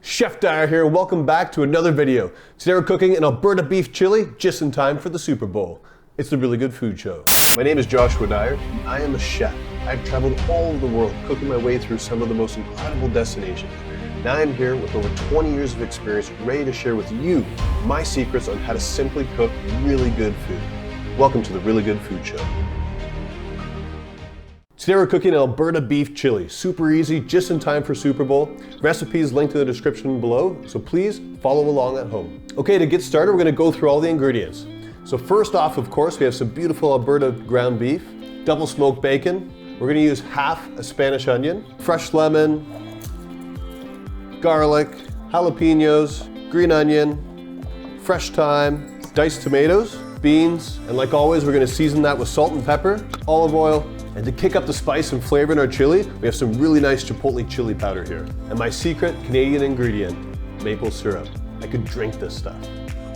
Chef Dyer here, and welcome back to another video. Today we're cooking an Alberta beef chili just in time for the Super Bowl. It's the Really Good Food Show. My name is Joshua Dyer. I am a chef. I've traveled all over the world cooking my way through some of the most incredible destinations. Now I'm here with over 20 years of experience, ready to share with you my secrets on how to simply cook really good food. Welcome to the Really Good Food Show. Today we're cooking an Alberta beef chili. Super easy, just in time for Super Bowl. Recipes linked in the description below, so please follow along at home. Okay, to get started, we're gonna go through all the ingredients. So first off, of course, we have some beautiful Alberta ground beef, double smoked bacon. We're gonna use half a Spanish onion, fresh lemon, garlic, jalapenos, green onion, fresh thyme, diced tomatoes, beans, and like always, we're gonna season that with salt and pepper, olive oil, and to kick up the spice and flavor in our chili, we have some really nice chipotle chili powder here. And my secret Canadian ingredient, maple syrup. I could drink this stuff.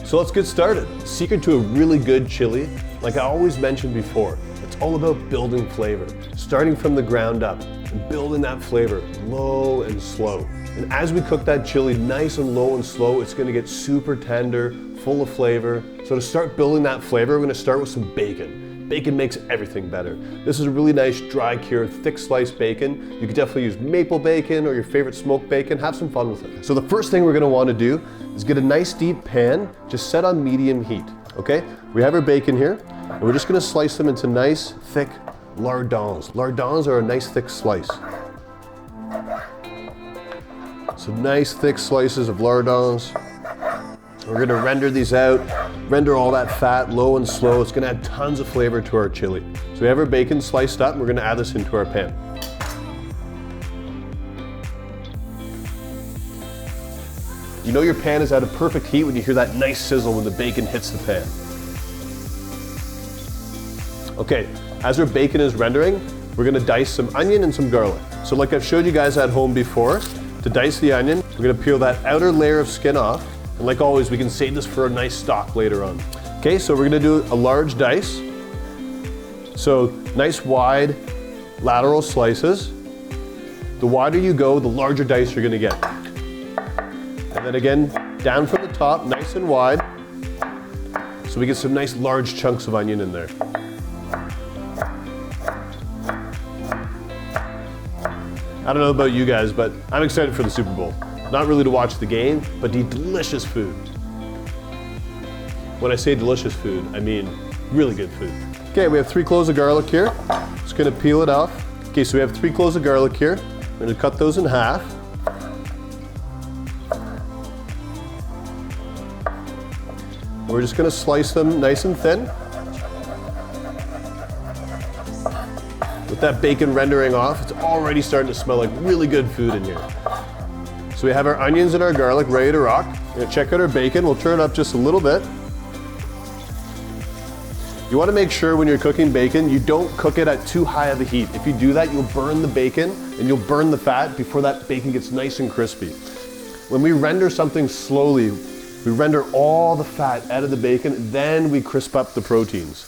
So let's get started. Secret to a really good chili, like I always mentioned before, it's all about building flavor, starting from the ground up and building that flavor low and slow. And as we cook that chili nice and low and slow, it's gonna get super tender, full of flavor. So to start building that flavor, we're gonna start with some bacon. Bacon makes everything better. This is a really nice dry cured, thick sliced bacon. You could definitely use maple bacon or your favorite smoked bacon. Have some fun with it. So the first thing we're gonna wanna do is get a nice deep pan, just set on medium heat, okay? We have our bacon here, and we're just gonna slice them into nice, thick lardons. Lardons are a nice thick slice. So nice thick slices of lardons. We're gonna render these out, render all that fat low and slow. It's gonna add tons of flavor to our chili. So we have our bacon sliced up and we're gonna add this into our pan. You know your pan is at a perfect heat when you hear that nice sizzle when the bacon hits the pan. Okay, as our bacon is rendering, we're gonna dice some onion and some garlic. So like I've showed you guys at home before, to dice the onion, we're gonna peel that outer layer of skin off. And like always, we can save this for a nice stock later on. Okay, so we're gonna do a large dice. So nice wide lateral slices. The wider you go, the larger dice you're gonna get. And then again, down from the top, nice and wide. So we get some nice large chunks of onion in there. I don't know about you guys, but I'm excited for the Super Bowl. Not really to watch the game, but to eat delicious food. When I say delicious food, I mean really good food. Okay, we have 3 cloves of garlic here. Just gonna peel it off. Okay, so we have 3 cloves of garlic here. We're gonna cut those in half. We're just gonna slice them nice and thin. With that bacon rendering off, it's already starting to smell like really good food in here. So we have our onions and our garlic ready to rock. We're gonna check out our bacon. We'll turn it up just a little bit. You wanna make sure when you're cooking bacon, you don't cook it at too high of a heat. If you do that, you'll burn the bacon and you'll burn the fat before that bacon gets nice and crispy. When we render something slowly, we render all the fat out of the bacon, then we crisp up the proteins.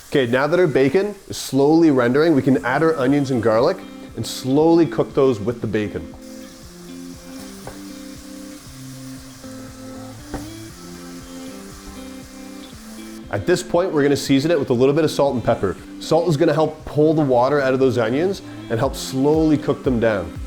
Okay, now that our bacon is slowly rendering, we can add our onions and garlic and slowly cook those with the bacon. At this point, we're gonna season it with a little bit of salt and pepper. Salt is gonna help pull the water out of those onions and help slowly cook them down.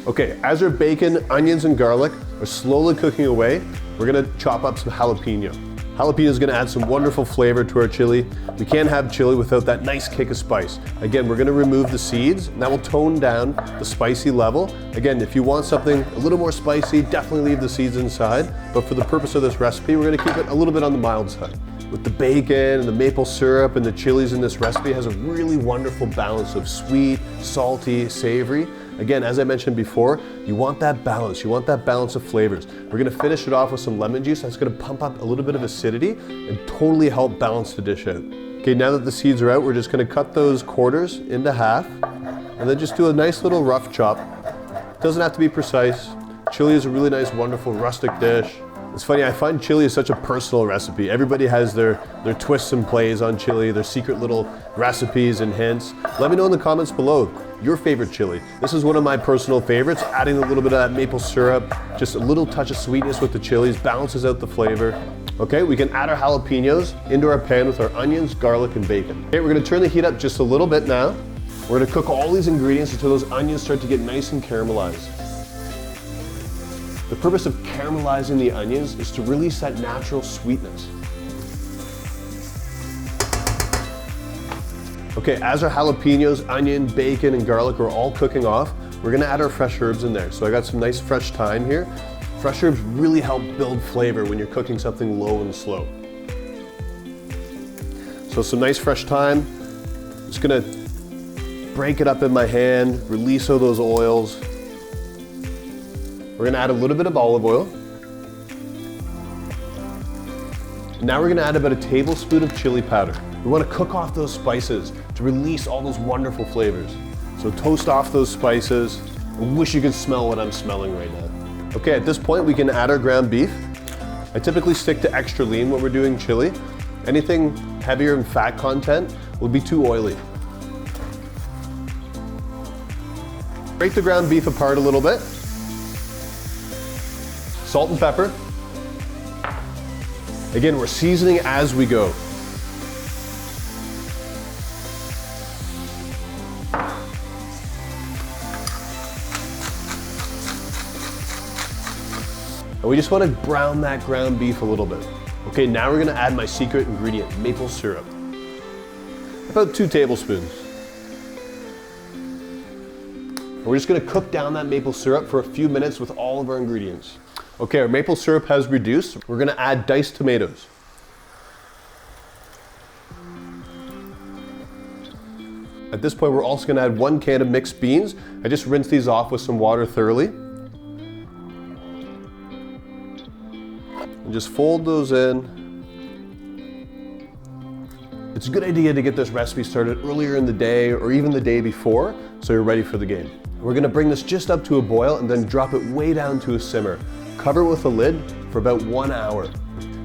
Okay, as our bacon, onions, and garlic are slowly cooking away, we're gonna chop up some jalapeno. Jalapeno is gonna add some wonderful flavor to our chili. We can't have chili without that nice kick of spice. Again, we're gonna remove the seeds, and that will tone down the spicy level. Again, if you want something a little more spicy, definitely leave the seeds inside. But for the purpose of this recipe, we're gonna keep it a little bit on the mild side. With the bacon and the maple syrup and the chilies in this recipe, it has a really wonderful balance of sweet, salty, savory. Again, as I mentioned before, you want that balance. You want that balance of flavors. We're gonna finish it off with some lemon juice. That's gonna pump up a little bit of acidity and totally help balance the dish out. Okay, now that the seeds are out, we're just gonna cut those quarters into half and then just do a nice little rough chop. Doesn't have to be precise. Chili is a really nice, wonderful rustic dish. It's funny, I find chili is such a personal recipe. Everybody has their twists and plays on chili, their secret little recipes and hints. Let me know in the comments below your favorite chili. This is one of my personal favorites, adding a little bit of that maple syrup, just a little touch of sweetness with the chilies, balances out the flavor. Okay, we can add our jalapenos into our pan with our onions, garlic, and bacon. Okay, we're gonna turn the heat up just a little bit now. We're gonna cook all these ingredients until those onions start to get nice and caramelized. The purpose of caramelizing the onions is to release that natural sweetness. Okay, as our jalapenos, onion, bacon, and garlic are all cooking off, we're gonna add our fresh herbs in there. So I got some nice fresh thyme here. Fresh herbs really help build flavor when you're cooking something low and slow. So some nice fresh thyme. Just gonna break it up in my hand, release all those oils. We're gonna add a little bit of olive oil. Now we're gonna add about a tablespoon of chili powder. We wanna cook off those spices to release all those wonderful flavors. So toast off those spices. I wish you could smell what I'm smelling right now. Okay, at this point we can add our ground beef. I typically stick to extra lean when we're doing chili. Anything heavier in fat content will be too oily. Break the ground beef apart a little bit. Salt and pepper. Again, we're seasoning as we go. And we just want to brown that ground beef a little bit. Okay, now we're gonna add my secret ingredient, maple syrup. About 2 tablespoons. And we're just gonna cook down that maple syrup for a few minutes with all of our ingredients. Okay, our maple syrup has reduced. We're gonna add diced tomatoes. At this point, we're also gonna add 1 can of mixed beans. I just rinsed these off with some water thoroughly. And just fold those in. It's a good idea to get this recipe started earlier in the day or even the day before, so you're ready for the game. We're gonna bring this just up to a boil and then drop it way down to a simmer. Cover it with a lid for about 1 hour.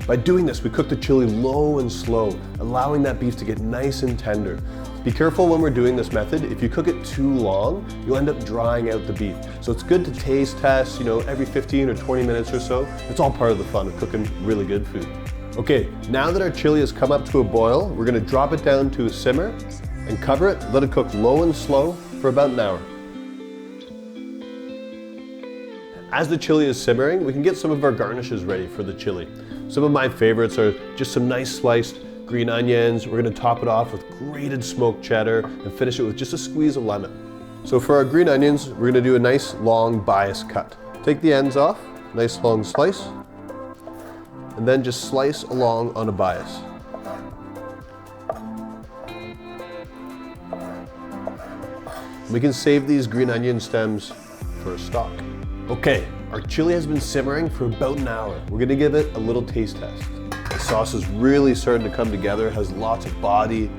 By doing this, we cook the chili low and slow, allowing that beef to get nice and tender. Be careful when we're doing this method. If you cook it too long, you'll end up drying out the beef. So it's good to taste test, every 15 or 20 minutes or so. It's all part of the fun of cooking really good food. Okay, now that our chili has come up to a boil, we're gonna drop it down to a simmer and cover it, let it cook low and slow for about an hour. As the chili is simmering, we can get some of our garnishes ready for the chili. Some of my favorites are just some nice sliced green onions. We're gonna top it off with grated smoked cheddar and finish it with just a squeeze of lemon. So for our green onions, we're gonna do a nice long bias cut. Take the ends off, nice long slice, and then just slice along on a bias. We can save these green onion stems for a stock. Okay, our chili has been simmering for about an hour. We're gonna give it a little taste test. The sauce is really starting to come together, it has lots of body.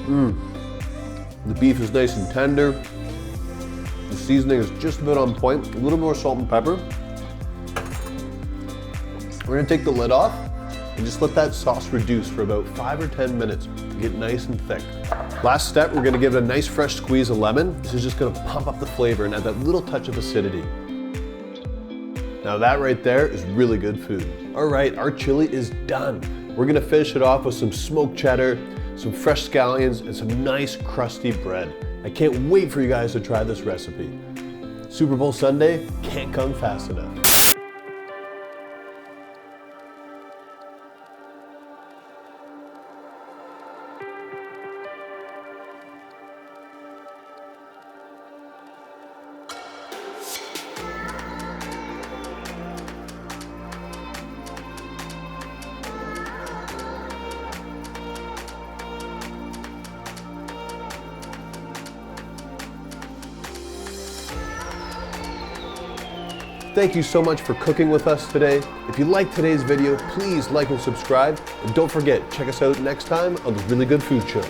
The beef is nice and tender. The seasoning is just about on point. A little more salt and pepper. We're gonna take the lid off and just let that sauce reduce for about 5 or 10 minutes to get nice and thick. Last step, we're gonna give it a nice fresh squeeze of lemon. This is just gonna pump up the flavor and add that little touch of acidity. Now that right there is really good food. All right, our chili is done. We're gonna finish it off with some smoked cheddar, some fresh scallions, and some nice crusty bread. I can't wait for you guys to try this recipe. Super Bowl Sunday can't come fast enough. Thank you so much for cooking with us today. If you liked today's video, please like and subscribe. And don't forget, check us out next time on the Really Good Food Show.